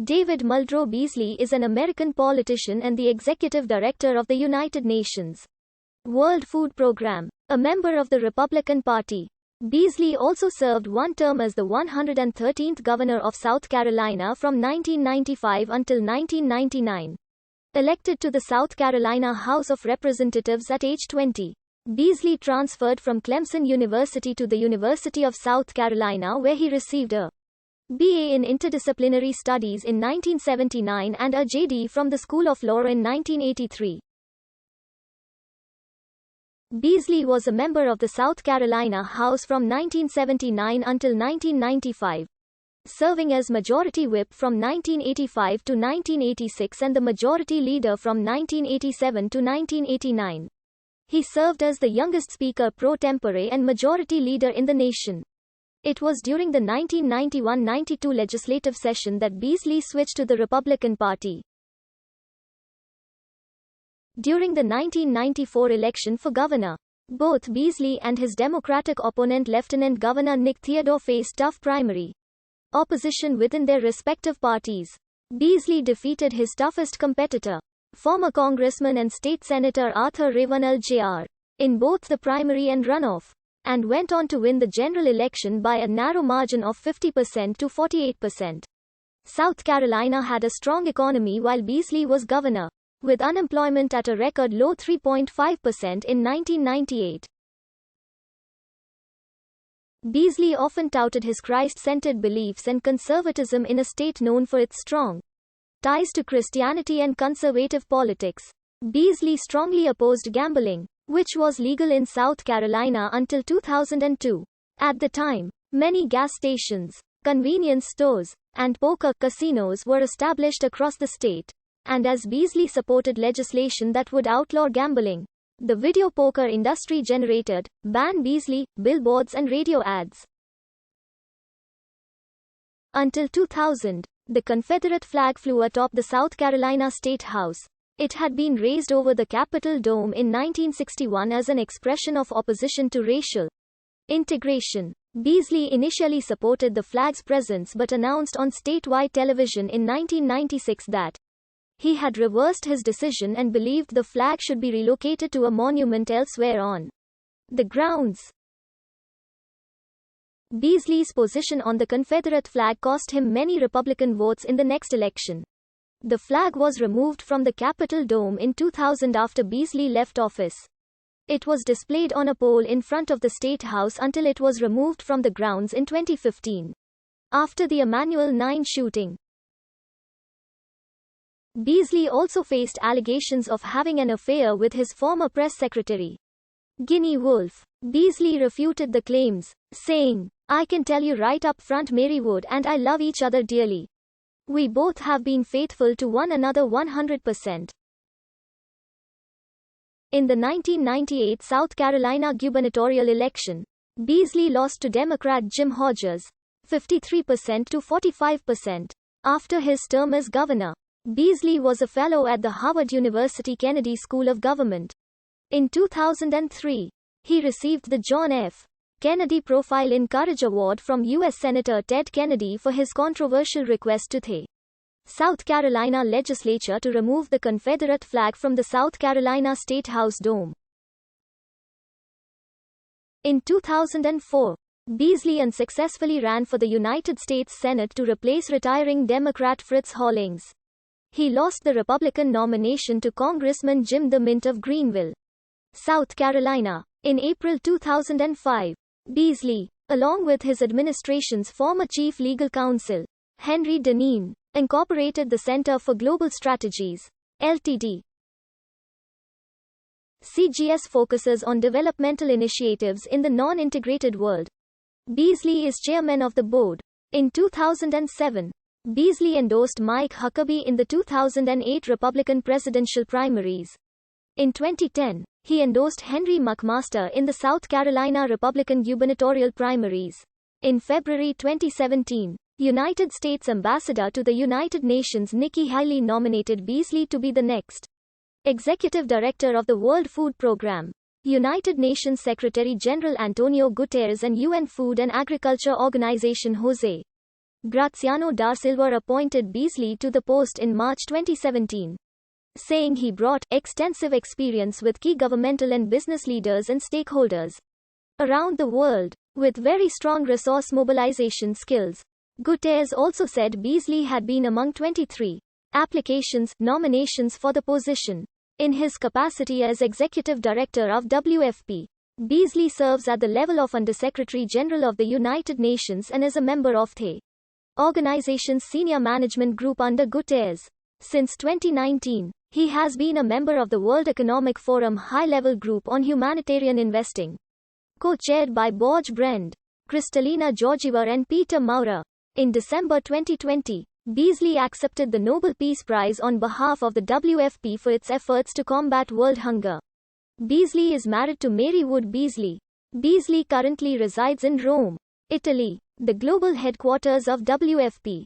David Muldrow Beasley is an American politician and the executive director of the United Nations World Food Program, a member of the Republican Party. Beasley also served one term as the 113th governor of South Carolina from 1995 until 1999. Elected to the South Carolina House of Representatives at age 20, Beasley transferred from Clemson University to the University of South Carolina, where he received a BA in Interdisciplinary Studies in 1979 and a JD from the School of Law in 1983. Beasley was a member of the South Carolina House from 1979 until 1995, serving as Majority Whip from 1985 to 1986 and the Majority Leader from 1987 to 1989. He served as the youngest Speaker pro tempore and Majority Leader in the nation. It was during the 1991-92 legislative session that Beasley switched to the Republican Party. During the 1994 election for governor, both Beasley and his Democratic opponent Lieutenant Governor Nick Theodore faced tough primary opposition within their respective parties. Beasley defeated his toughest competitor, former Congressman and State Senator Arthur Ravenel Jr., in both the primary and runoff, and went on to win the general election by a narrow margin of 50% to 48%. South Carolina had a strong economy while Beasley was governor, with unemployment at a record low 3.5% in 1998. Beasley often touted his Christ-centered beliefs and conservatism in a state known for its strong ties to Christianity and conservative politics. Beasley strongly opposed gambling, which was legal in South Carolina until 2002. At the time, many gas stations, convenience stores, and poker casinos were established across the state, and as Beasley supported legislation that would outlaw gambling, the video poker industry generated ban Beasley billboards and radio ads. Until 2000, the Confederate flag flew atop the South Carolina State House. It had been raised over the Capitol Dome in 1961 as an expression of opposition to racial integration. Beasley initially supported the flag's presence but announced on statewide television in 1996 that he had reversed his decision and believed the flag should be relocated to a monument elsewhere on the grounds. Beasley's position on the Confederate flag cost him many Republican votes in the next election. The flag was removed from the Capitol Dome in 2000 after Beasley left office. It was displayed on a pole in front of the State House until it was removed from the grounds in 2015. After the Emanuel 9 shooting, Beasley also faced allegations of having an affair with his former press secretary, Ginny Wolfe. Beasley refuted the claims, saying, "I can tell you right up front, Mary Wood and I love each other dearly. We both have been faithful to one another 100%. In the 1998 South Carolina gubernatorial election, Beasley lost to Democrat Jim Hodges, 53% to 45%. After his term as governor, Beasley was a fellow at the Howard University Kennedy School of Government. In 2003, he received the John F. Kennedy Profile in Courage Award from U.S. Senator Ted Kennedy for his controversial request to the South Carolina legislature to remove the Confederate flag from the South Carolina State House dome. In 2004, Beasley unsuccessfully ran for the United States Senate to replace retiring Democrat Fritz Hollings. He lost the Republican nomination to Congressman Jim the Mint of Greenville, South Carolina. In April 2005, Beasley, along with his administration's former chief legal counsel, Henry Deneen, incorporated the Center for Global Strategies, Ltd. CGS focuses on developmental initiatives in the non-integrated world. Beasley is chairman of the board. In 2007, Beasley endorsed Mike Huckabee in the 2008 Republican presidential primaries. In 2010, he endorsed Henry McMaster in the South Carolina Republican gubernatorial primaries. In February 2017, United States Ambassador to the United Nations Nikki Haley nominated Beasley to be the next Executive Director of the World Food Program. United Nations Secretary-General Antonio Guterres and UN Food and Agriculture Organization Jose Graziano da Silva appointed Beasley to the post in March 2017, saying he brought extensive experience with key governmental and business leaders and stakeholders around the world, with very strong resource mobilization skills. Guterres also said Beasley had been among 23 nominations for the position. In his capacity as Executive Director of WFP, Beasley serves at the level of Under-Secretary General of the United Nations and is a member of the organization's senior management group under Guterres. Since 2019, he has been a member of the World Economic Forum High-Level Group on Humanitarian Investing, co-chaired by Borge Brend, Kristalina Georgieva and Peter Maurer. In December 2020, Beasley accepted the Nobel Peace Prize on behalf of the WFP for its efforts to combat world hunger. Beasley is married to Mary Wood Beasley. Beasley currently resides in Rome, Italy, the global headquarters of WFP.